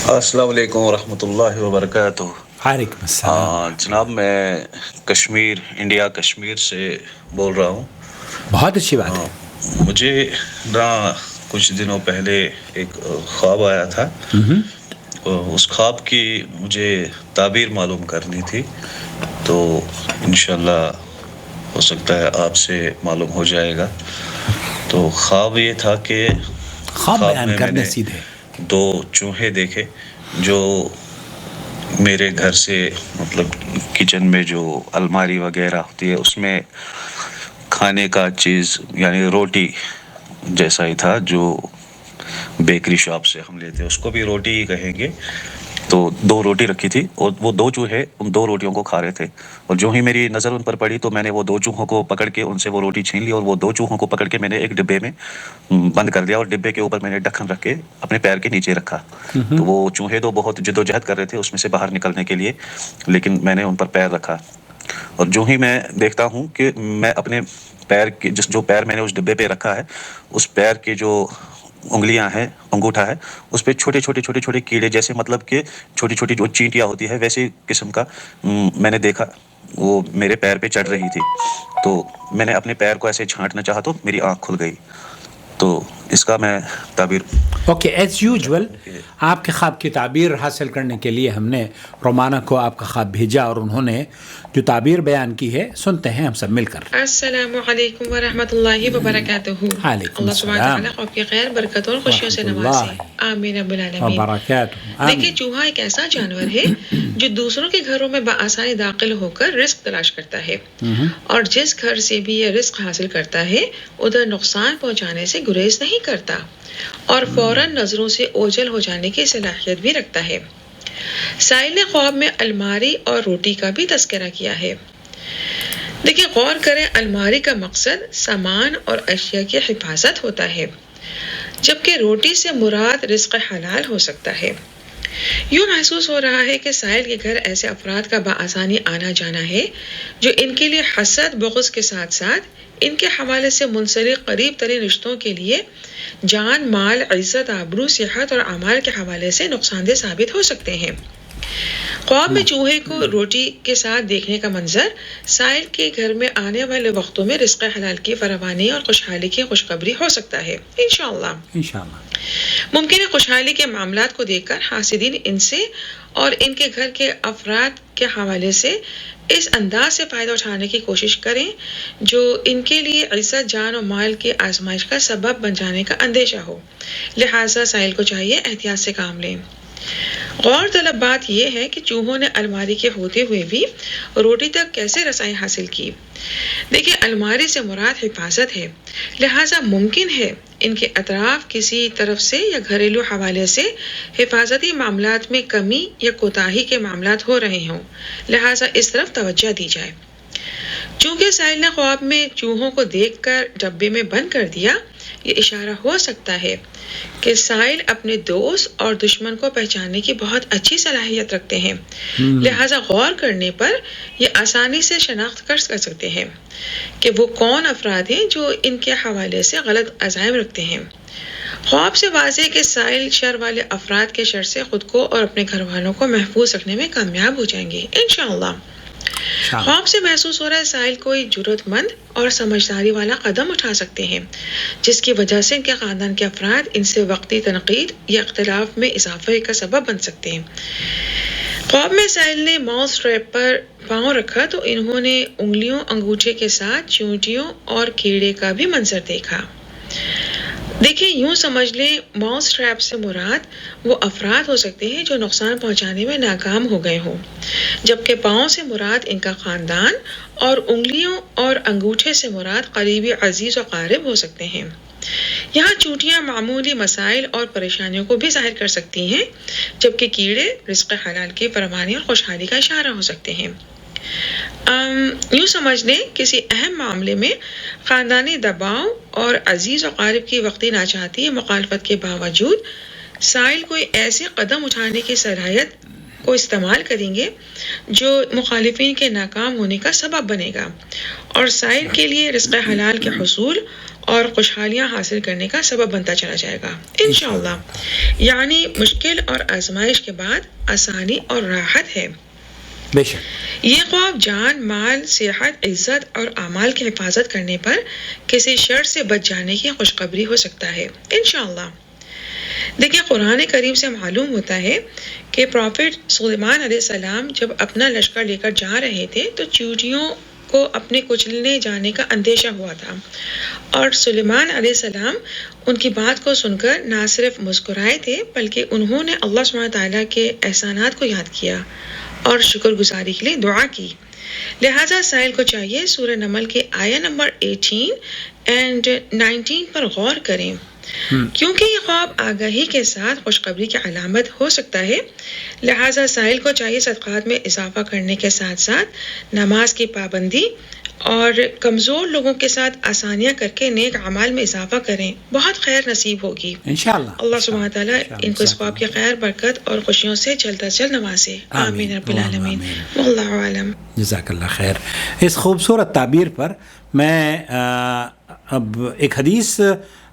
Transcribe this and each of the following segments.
السلام علیکم ورحمۃ اللہ وبرکاتہ۔ وعلیکم السلام۔ جناب میں انڈیا کشمیر سے بول رہا ہوں۔ بہت اچھی بات ہے۔ مجھے کچھ دنوں پہلے ایک خواب آیا تھا، اس خواب کی مجھے تعبیر معلوم کرنی تھی، تو انشاءاللہ ہو سکتا ہے آپ سے معلوم ہو جائے گا۔ تو خواب یہ تھا کہ خواب بیان کرنے سیدھے 2 چوہے دیکھے جو میرے گھر سے مطلب کچن میں جو الماری وغیرہ ہوتی ہے اس میں کھانے کا چیز یعنی روٹی جیسا ہی تھا، جو بیکری شاپ سے ہم لیتے ہیں اس کو بھی روٹی ہی کہیں گے۔ تو 2 روٹی رکھی تھی اور وہ 2 چوہے ان 2 روٹیوں کو کھا رہے تھے، اور جو ہی میری نظر ان پر پڑی تو میں نے وہ 2 چوہوں کو پکڑ کے ان سے وہ روٹی چھین لی، اور وہ 2 چوہوں کو پکڑ کے میں نے ایک ڈبے میں بند کر دیا، اور ڈبے کے اوپر میں نے ڈھکن رکھ کے اپنے پیر کے نیچے رکھا۔ تو وہ چوہے تو بہت جدوجہد کر رہے تھے اس میں سے باہر نکلنے کے لیے، لیکن میں نے ان پر پیر رکھا، اور جو ہی میں دیکھتا ہوں کہ میں اپنے پیر کے جو پیر میں نے اس ڈبے پہ رکھا ہے اس پیر کے جو انگلیاں ہیں، انگوٹھا ہے، اس پہ چھوٹے کیڑے جیسے مطلب کہ چھوٹی چھوٹی جو چینٹیاں ہوتی ہے ویسے قسم کا میں نے دیکھا، وہ میرے پیر پہ چڑھ رہی تھی۔ تو میں نے اپنے پیر کو ایسے چھانٹنا چاہا تو میری آنکھ کھل گئی۔ تو اس کا میں تعبیر اوکے ایز یوزول آپ کے خواب کی تعبیر حاصل کرنے کے لیے ہم نے رومانہ کو آپ کا خواب بھیجا، اور انہوں نے جو تعبیر بیان کی ہے سنتے ہیں ہم سب مل کر۔ السلام علیکم ورحمۃ اللہ وبرکاتہ۔ اللہ سبحانہ وتعالیٰ آپ کی خیر برکت اور خوشیوں سے نوازے، آمین رب العالمین۔ دیکھیے چوہا ایک ایسا جانور ہے جو دوسروں کے گھروں میں بآسانی داخل ہو کر رزق تلاش کرتا ہے، اور جس گھر سے بھی یہ رزق حاصل کرتا ہے ادھر نقصان پہنچانے سے گریز نہیں کرتا، اور فوراً نظروں سے اوجھل ہو جانے کی صلاحیت بھی رکھتا ہے۔ سائل نے خواب میں الماری اور روٹی کا بھی تذکرہ کیا ہے۔ دیکھیں غور کریں، الماری کا مقصد سامان اور اشیاء کی حفاظت ہوتا ہے، جبکہ روٹی سے مراد رزق حلال ہو سکتا ہے۔ یوں محسوس ہو رہا ہے کہ سائل کے گھر ایسے افراد کا بآسانی آنا جانا ہے جو ان کے لیے حسد بغض کے ساتھ ساتھ ان کے حوالے سے منسلک قریب ترین رشتوں کے لیے جان مال عزت آبرو صحت اور اعمال کے حوالے سے نقصان دہ ثابت ہو سکتے ہیں۔ خواب میں چوہے کو روٹی کے ساتھ دیکھنے کا منظر سائل کے گھر میں آنے والے وقتوں میں رزق حلال کی فراوانی اور خوشحالی کی خوشخبری ہو سکتا ہے انشاءاللہ۔ ممکن ہے خوشحالی کے معاملات کو دیکھ کر حاسدین ان سے اور ان کے گھر کے افراد کے حوالے سے اس انداز سے فائدہ اٹھانے کی کوشش کریں جو ان کے لیے عزت جان و مال کی آزمائش کا سبب بن جانے کا اندیشہ ہو، لہٰذا سائل کو چاہیے احتیاط سے کام لیں۔ غور طلب بات یہ ہے کہ چوہوں نے الماری کے ہوتے ہوئے بھی روٹی تک کیسے رسائی حاصل کی۔ دیکھیں الماری سے مراد حفاظت ہے، لہٰذا ممکن ہے ان کے اطراف کسی طرف سے یا گھریلو حوالے سے حفاظتی معاملات میں کمی یا کوتاہی کے معاملات ہو رہے ہوں، لہٰذا اس طرف توجہ دی جائے۔ چونکہ سائل نے خواب میں چوہوں کو دیکھ کر ڈبے میں بند کر دیا، یہ اشارہ ہو سکتا ہے کہ سائل اپنے دوست اور دشمن کو پہچاننے کی بہت اچھی صلاحیت رکھتے ہیں، لہٰذا غور کرنے پر یہ آسانی سے شناخت کر سکتے ہیں کہ وہ کون افراد ہیں جو ان کے حوالے سے غلط عزائم رکھتے ہیں۔ خواب سے واضح کہ سائل شر والے افراد کے شر سے خود کو اور اپنے گھر والوں کو محفوظ رکھنے میں کامیاب ہو جائیں گے انشاءاللہ۔ خواب سے محسوس ہو رہا ہے سائل کوئی جرأت مند اور سمجھداری والا قدم اٹھا سکتے ہیں، جس کی وجہ سے ان کے خاندان کے افراد ان سے وقتی تنقید یا اختلاف میں اضافے کا سبب بن سکتے ہیں۔ خواب میں سائل نے ماؤس ٹریپ پر پاؤں رکھا تو انہوں نے انگلیوں انگوٹھے کے ساتھ چیونٹیوں اور کیڑے کا بھی منظر دیکھا۔ دیکھیں یوں سمجھ لیں ماؤس ٹریپ سے مراد وہ افراد ہو سکتے ہیں جو نقصان پہنچانے میں ناکام ہو گئے ہوں، جبکہ پاؤں سے مراد ان کا خاندان اور انگلیوں اور انگوٹھے سے مراد قریبی عزیز و قارب ہو سکتے ہیں۔ یہاں چونٹیاں معمولی مسائل اور پریشانیوں کو بھی ظاہر کر سکتی ہیں، جبکہ کیڑے رزق حلال کی فراوانی اور خوشحالی کا اشارہ ہو سکتے ہیں۔ یوں سمجھ لیں کسی اہم معاملے میں خاندانی دباؤ اور عزیز و قارب کی وقتی ناچاہتی مخالفت کے باوجود سائل کوئی ایسے قدم اٹھانے کی صلاحیت کو استعمال کریں گے جو مخالفین کے ناکام ہونے کا سبب بنے گا، اور سائل کے لیے رزق حلال کے حصول اور خوشحالیاں حاصل کرنے کا سبب بنتا چلا جائے گا انشاءاللہ. یعنی مشکل اور آزمائش کے بعد آسانی اور راحت ہے. بے شک یہ خواب جان، مال، صحت، عزت اور اعمال کی حفاظت کرنے پر کسی شر سے بچ جانے کی خوشخبری ہو سکتا ہے انشاءاللہ. دیکھیں قرآن کریم سے معلوم ہوتا ہے کہ پروفٹ سلیمان علیہ السلام جب اپنا لشکر لے کر جا رہے تھے تو چیونٹیوں کو اپنے کچلنے جانے کا اندیشہ ہوا تھا، اور سلیمان علیہ السلام ان کی بات کو سن کر نہ صرف مسکرائے تھے بلکہ انہوں نے اللہ سبحانہ تعالیٰ کے احسانات کو یاد کیا اور شکر گزاری کے لیے دعا کی. لہٰذا سائل کو چاہیے سورہ نمل کے آیہ نمبر 18 اور 19 پر غور کریں، کیونکہ یہ خواب آگاہی کے ساتھ خوشخبری کی علامت ہو سکتا ہے. لہٰذا سائل کو چاہیے صدقات میں اضافہ کرنے کے ساتھ ساتھ نماز کی پابندی اور کمزور لوگوں کے ساتھ آسانیاں کر کے نیک اعمال میں اضافہ کریں. بہت خیر نصیب ہوگی انشاءاللہ. اللہ سبحانہ تعالیٰ ان کو اس خواب کی خیر، برکت اور خوشیوں سے جلد از جلد نوازے. آمین رب العالمین. واللہ اعلم. جزاک اللہ خیر. اس خوبصورت تعبیر پر میں اب ایک حدیث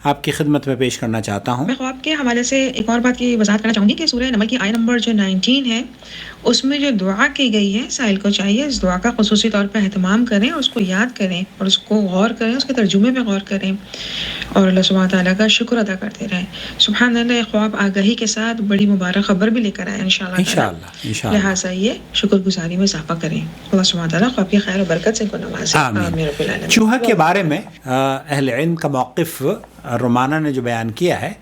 آپ کی خدمت میں پیش کرنا چاہتا ہوں. میں خواب کے حوالے سے ایک اور بات کی وضاحت کرنا چاہوں گی کہ سورہ نمل کی آیہ نمبر جو 19 ہے اس میں جو دعا کی گئی ہے، سائل کو چاہیے اس دعا کا خصوصی طور پہ اہتمام کریں اور اس کو یاد کریں اور اس کو غور کریں، اس کے ترجمے پہ غور کریں اور اللہ سبحانہ تعالیٰ کا شکر ادا کرتے رہیں. سبحان اللہ. یہ خواب آگاہی کے ساتھ بڑی مبارک خبر بھی لے کر آئے انشاءاللہ. لہٰذا یہ شکر گزاری میں اضافہ کریں. اللہ سبحانہ تعالیٰ خواب کی خیر و برکت سے ان کو نوازے. آمین رب العالمین. چوہا کے بارے میں اہل علم کا موقف رومانہ نے جو بیان کیا ہے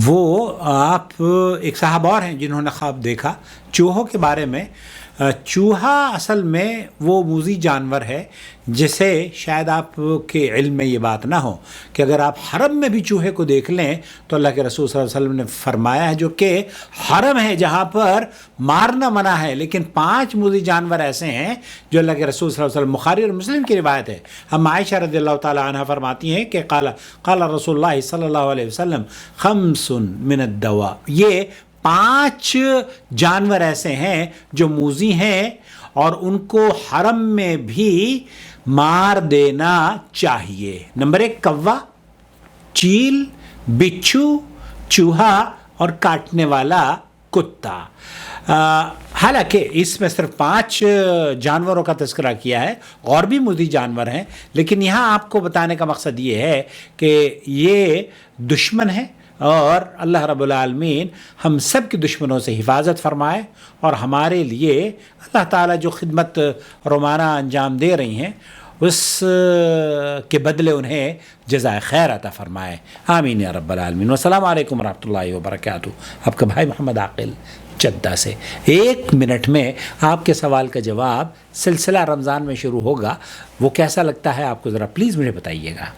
وہ آپ ایک صاحب اور ہیں جنہوں نے خواب دیکھا چوہوں کے بارے میں. چوہا اصل میں وہ موذی جانور ہے جسے شاید آپ کے علم میں یہ بات نہ ہو کہ اگر آپ حرم میں بھی چوہے کو دیکھ لیں تو اللہ کے رسول صلی اللہ علیہ وسلم نے فرمایا ہے، جو کہ حرم ہے جہاں پر مارنا منع ہے، لیکن 5 موذی جانور ایسے ہیں جو اللہ کے رسول صلی اللہ علیہ وسلم، بخاری اور مسلم کی روایت ہے، ہم عائشہ رضی اللہ تعالی عنہ فرماتی ہیں کہ قال رسول اللہ صلی اللہ علیہ وسلم 5 من الدواء. یہ 5 جانور ایسے ہیں جو موذی ہیں اور ان کو حرم میں بھی مار دینا چاہیے. نمبر 1 کوا، چیل، بچھو، چوہا اور کاٹنے والا کتا. حالانکہ اس میں صرف 5 جانوروں کا تذکرہ کیا ہے، اور بھی موذی جانور ہیں، لیکن یہاں آپ کو بتانے کا مقصد یہ ہے کہ یہ دشمن ہے اور اللہ رب العالمین ہم سب کے دشمنوں سے حفاظت فرمائے اور ہمارے لیے اللہ تعالیٰ جو خدمت رومانہ انجام دے رہی ہیں اس کے بدلے انہیں جزائے خیر عطا فرمائے. آمین یا رب العالمین. والسلام علیکم ورحمۃ اللہ وبرکاتہ. آپ کا بھائی محمد عاقل جدہ سے. 1 منٹ میں آپ کے سوال کا جواب سلسلہ رمضان میں شروع ہوگا. وہ کیسا لگتا ہے آپ کو ذرا پلیز مجھے بتائیے گا.